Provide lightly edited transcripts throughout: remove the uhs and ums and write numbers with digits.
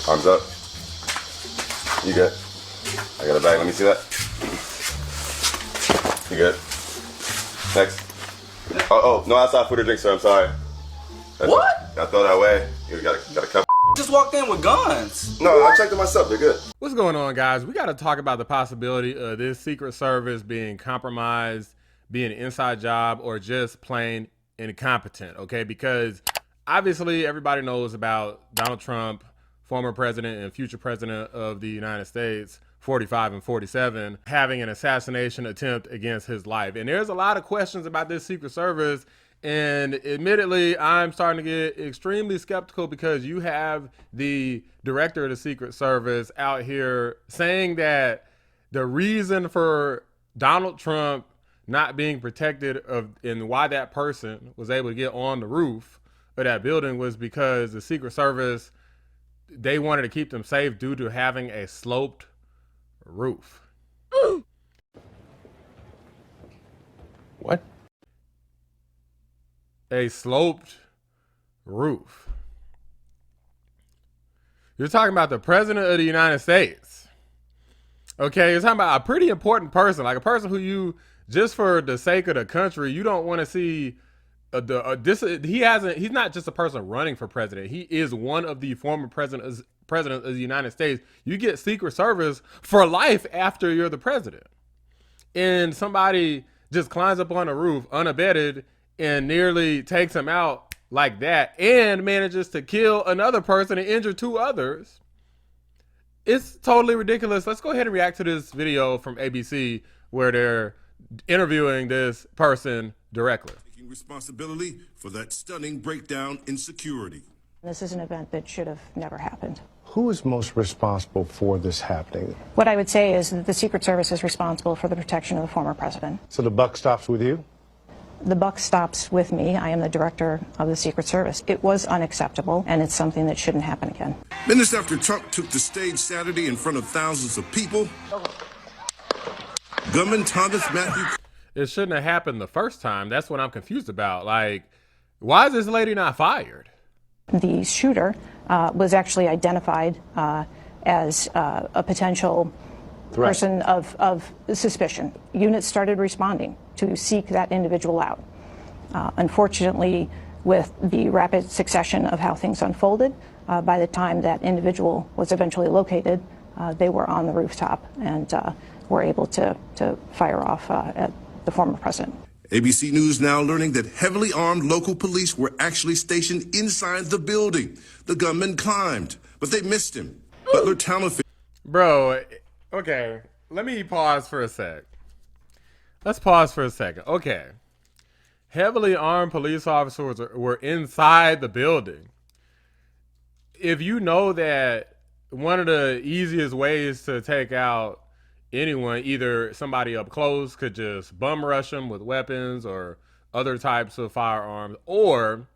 Arms up. You good? I got a bag. Let me see that. You good? Next. Oh, no outside food or drink, sir. I'm sorry. What? I throw that away. You got a cup. Just walked in with guns. No, I checked it myself. They're good. What's going on, guys? We got to talk about the possibility of this Secret Service being compromised, being an inside job, or just plain incompetent, okay? Because obviously everybody knows about Donald Trump, former president and future president of the United States, 45 and 47, having an assassination attempt against his life. And there's a lot of questions about this Secret Service. And admittedly, I'm starting to get extremely skeptical because you have the director of the Secret Service out here saying that the reason for Donald Trump not being protected and why that person was able to get on the roof of that building was because the Secret Service, they wanted to keep them safe due to having a sloped roof. What? A sloped roof. You're talking about the president of the United States. Okay, you're talking about a pretty important person, like a person who you, just for the sake of the country, you don't want to see he's not just a person running for president. He is one of the former presidents of the United States. You get Secret Service for life after you're the president. And somebody just climbs up on a roof unabated and nearly takes him out like that and manages to kill another person and injure two others. It's totally ridiculous. Let's go ahead and react to this video from ABC where they're interviewing this person directly. Taking responsibility for that stunning breakdown in security. This is an event that should have never happened. Who is most responsible for this happening? What I would say is that the Secret Service is responsible for the protection of the former president. So the buck stops with you? The buck stops with me. I am the director of the Secret Service. It was unacceptable, and it's something that shouldn't happen again. Minutes after Trump took the stage Saturday in front of thousands of people, gunman Thomas Matthew... It shouldn't have happened the first time. That's what I'm confused about. Like, why is this lady not fired? The shooter was actually identified as a potential person of suspicion. Units started responding to seek that individual out. Unfortunately, with the rapid succession of how things unfolded, by the time that individual was eventually located, they were on the rooftop and were able to fire off at the former president. ABC News now learning that heavily armed local police were actually stationed inside the building. The gunman climbed, but they missed him. Butler town officials... Bro, okay, let me pause for a sec. Let's pause for a second. Okay. Heavily armed police officers were inside the building. If you know that one of the easiest ways to take out anyone, either somebody up close could just bum rush them with weapons or other types of firearms, or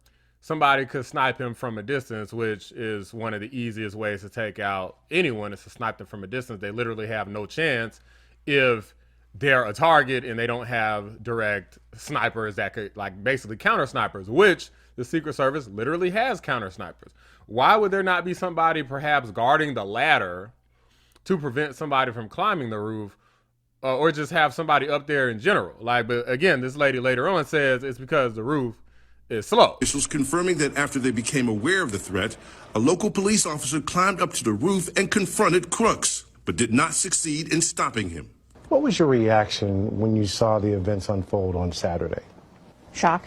somebody could snipe him from a distance, which is one of the easiest ways to take out anyone, is to snipe them from a distance. They literally have no chance if they're a target and they don't have direct snipers that could, like, basically counter snipers, which the Secret Service literally has counter snipers. Why would there not be somebody perhaps guarding the ladder to prevent somebody from climbing the roof, or just have somebody up there in general? Like, but again, this lady later on says it's because the roof is slow. Officials confirming that after they became aware of the threat, a local police officer climbed up to the roof and confronted Crooks, but did not succeed in stopping him. What was your reaction when you saw the events unfold on Saturday? Shock,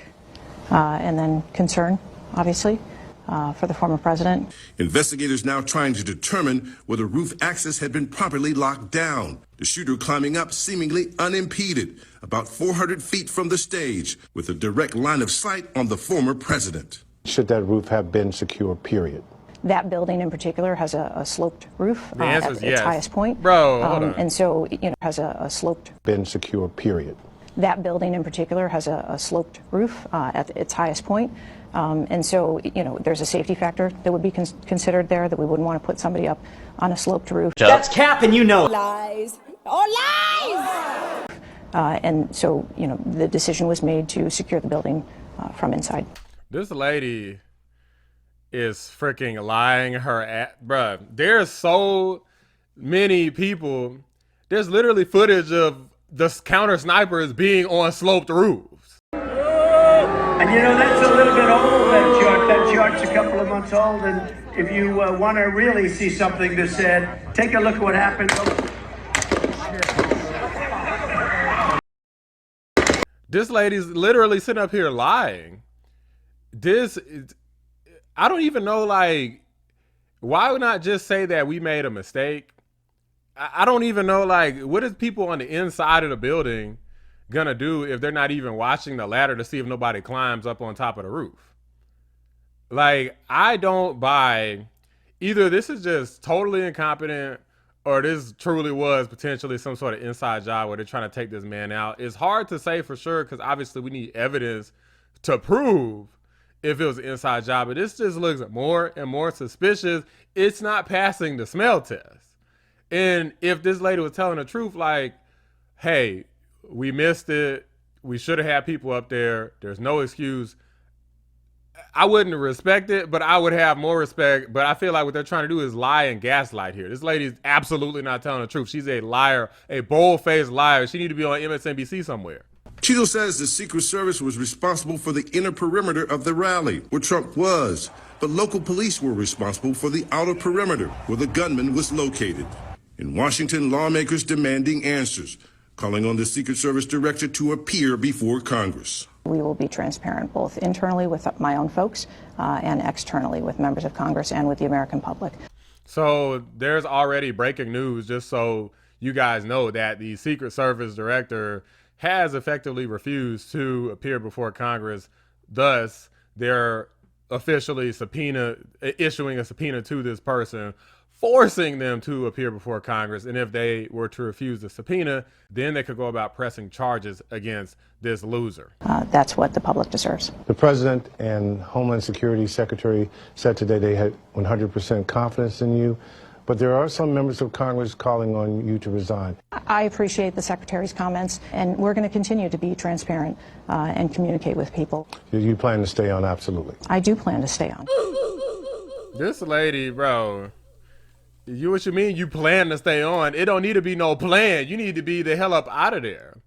and then concern, obviously, for the former president. Investigators now trying to determine whether roof access had been properly locked down. The shooter climbing up seemingly unimpeded, about 400 feet from the stage, with a direct line of sight on the former president. Should that roof have been secure, period? That building in particular has a sloped roof at its yes. highest point. Bro, hold on. And so, has a sloped... Been secure, period. That building in particular has a sloped roof at its highest point. And so, there's a safety factor that would be considered there, that we wouldn't want to put somebody up on a sloped roof. That's cap and you know it. Lies. Oh, lies! And so, the decision was made to secure the building from inside. This lady is freaking lying her at, bruh. There's so many people. There's literally footage of the counter snipers being on sloped roofs. And you know, that's a little bit old, that chart. That chart's a couple of months old. And if you want to really see something that's said, take a look at what happened. This lady's literally sitting up here lying. I don't even know, like, why would not just say that we made a mistake? I don't even know, like, what is people on the inside of the building gonna do if they're not even watching the ladder to see if nobody climbs up on top of the roof? Like, I don't buy either this is just totally incompetent or this truly was potentially some sort of inside job where they're trying to take this man out. It's hard to say for sure because obviously we need evidence to prove if it was an inside job, but this just looks more and more suspicious. It's not passing the smell test. And if this lady was telling the truth, like, hey, we missed it, we should have had people up there, there's no excuse, I wouldn't respect it, but I would have more respect. But I feel like what they're trying to do is lie and gaslight here. This lady's absolutely not telling the truth. She's a liar, a bold-faced liar. She need to be on MSNBC somewhere. Cheatle says the Secret Service was responsible for the inner perimeter of the rally, where Trump was, but local police were responsible for the outer perimeter, where the gunman was located. In Washington, lawmakers demanding answers, calling on the Secret Service director to appear before Congress. We will be transparent both internally with my own folks and externally with members of Congress and with the American public. So there's already breaking news, just so you guys know, that the Secret Service director has effectively refused to appear before Congress. Thus, they're officially issuing a subpoena to this person, forcing them to appear before Congress. And if they were to refuse the subpoena, then they could go about pressing charges against this loser. That's what the public deserves. The president and Homeland Security Secretary said today they had 100% confidence in you, but there are some members of Congress calling on you to resign. I appreciate the Secretary's comments, and we're going to continue to be transparent and communicate with people. You plan to stay on? Absolutely. I do plan to stay on. This lady, bro, what you mean you plan to stay on? It don't need to be no plan. You need to be the hell up out of there.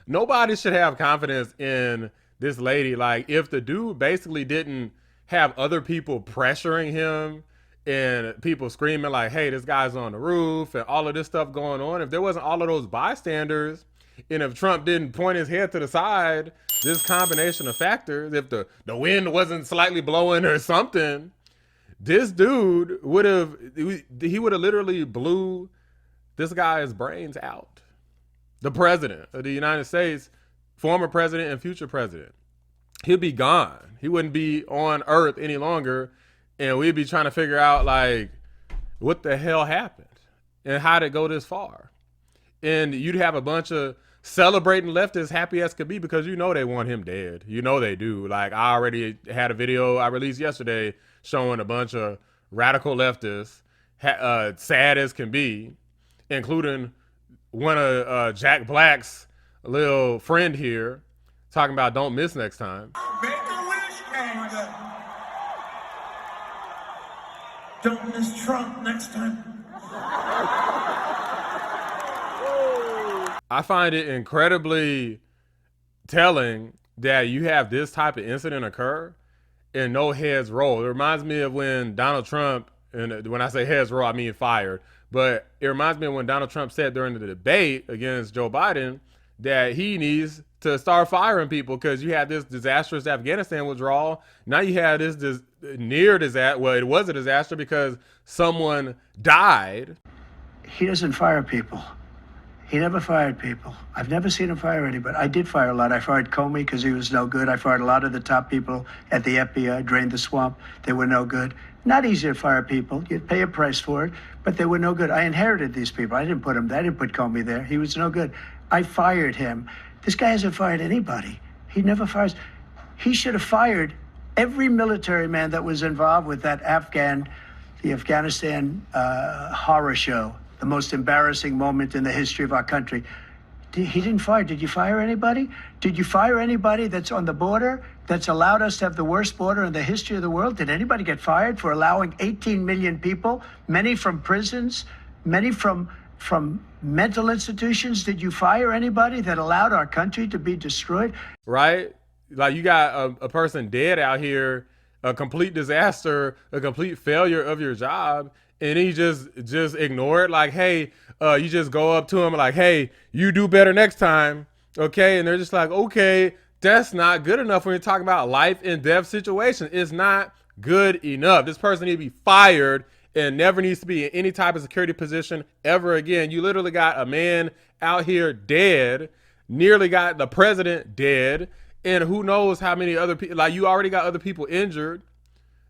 Nobody should have confidence in this lady. Like, if the dude basically didn't have other people pressuring him and people screaming like, hey, this guy's on the roof and all of this stuff going on, if there wasn't all of those bystanders, and if Trump didn't point his head to the side, this combination of factors, if the wind wasn't slightly blowing or something, this dude would have literally blew this guy's brains out. The president of the United States, former president and future president, he'd be gone. He wouldn't be on earth any longer. And we'd be trying to figure out, like, what the hell happened and how did it go this far? And you'd have a bunch of celebrating leftists happy as could be because you know they want him dead. You know they do. Like, I already had a video I released yesterday showing a bunch of radical leftists sad as can be, including one of Jack Black's little friend here talking about don't miss next time. Make a wish, Canada. Don't miss Trump next time. I find it incredibly telling that you have this type of incident occur and no heads roll. It reminds me of when Donald Trump, and when I say heads roll, I mean fired, but it reminds me of when Donald Trump said during the debate against Joe Biden that he needs to start firing people because you had this disastrous Afghanistan withdrawal. Now you have this near disaster. Well, it was a disaster because someone died. He doesn't fire people. He never fired people. I've never seen him fire anybody. I did fire a lot. I fired Comey because he was no good. I fired a lot of the top people at the FBI, drained the swamp. They were no good. Not easy to fire people. You'd pay a price for it, but they were no good. I inherited these people. I didn't put him there. I didn't put Comey there. He was no good. I fired him. This guy hasn't fired anybody. He never fires. He should have fired every military man that was involved with that the Afghanistan horror show, the most embarrassing moment in the history of our country. He didn't fire. Did you fire anybody? Did you fire anybody that's on the border that's allowed us to have the worst border in the history of the world? Did anybody get fired for allowing 18 million people, many from prisons, many from mental institutions? Did you fire anybody that allowed our country to be destroyed? Right? Like you got a person dead out here, a complete disaster, a complete failure of your job, and he just ignore it. Like, hey, you just go up to him like, hey, you do better next time, okay? And they're just like, okay, that's not good enough when you're talking about life and death situation. It's not good enough. This person needs to be fired and never needs to be in any type of security position ever again. You literally got a man out here dead, nearly got the president dead, and who knows how many other people, like you already got other people injured.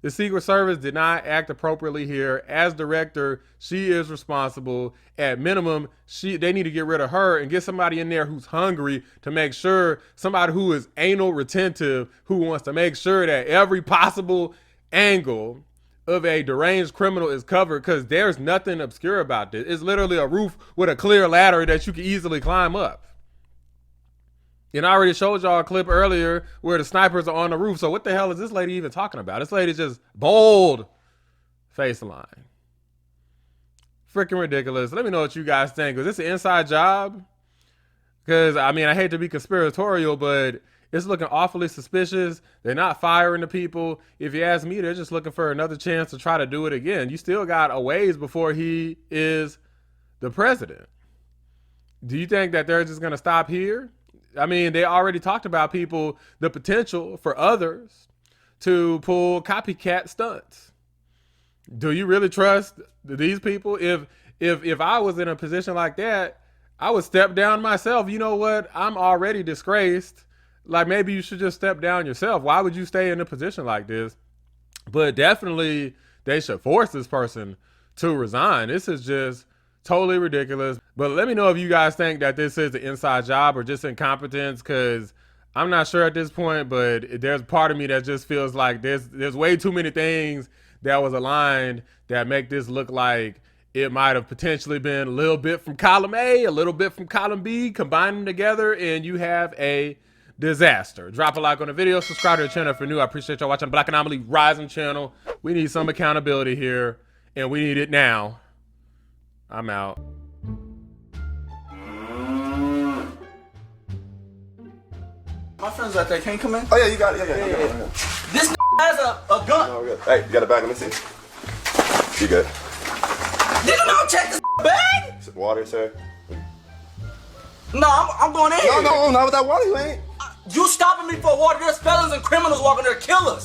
The Secret Service did not act appropriately here. As director, she is responsible. At minimum, they need to get rid of her and get somebody in there who's hungry to make sure, somebody who is anal retentive, who wants to make sure that every possible angle of a deranged criminal is covered, because there's nothing obscure about this. It's literally a roof with a clear ladder that you can easily climb up. And I already showed y'all a clip earlier where the snipers are on the roof. So what the hell is this lady even talking about? This lady's just bold face line. Freaking ridiculous. Let me know what you guys think. Was this an inside job? Because, I mean, I hate to be conspiratorial, but it's looking awfully suspicious. They're not firing the people. If you ask me, they're just looking for another chance to try to do it again. You still got a ways before he is the president. Do you think that they're just going to stop here? I mean, they already talked about people, the potential for others to pull copycat stunts. Do you really trust these people? If I was in a position like that, I would step down myself. You know what? I'm already disgraced. Like, maybe you should just step down yourself. Why would you stay in a position like this? But definitely they should force this person to resign. This is just totally ridiculous. But let me know if you guys think that this is an inside job or just incompetence, because I'm not sure at this point, but there's part of me that just feels like there's way too many things that was aligned that make this look like it might have potentially been a little bit from column A, a little bit from column B, combine them together, and you have a disaster. Drop a like on the video, subscribe to the channel if you're new. I appreciate y'all watching Black Anomaly Rising channel. We need some accountability here, and we need it now. I'm out. My friends out there can't come in. Oh yeah, you got it. Yeah. This has a gun. No, we're good. Hey, you got a bag? Let me see. You good? Did you not check this bag? Water, sir. No, I'm going in here. No, not with that water, you ain't. You stopping me for water. There's felons and criminals walking there to kill us.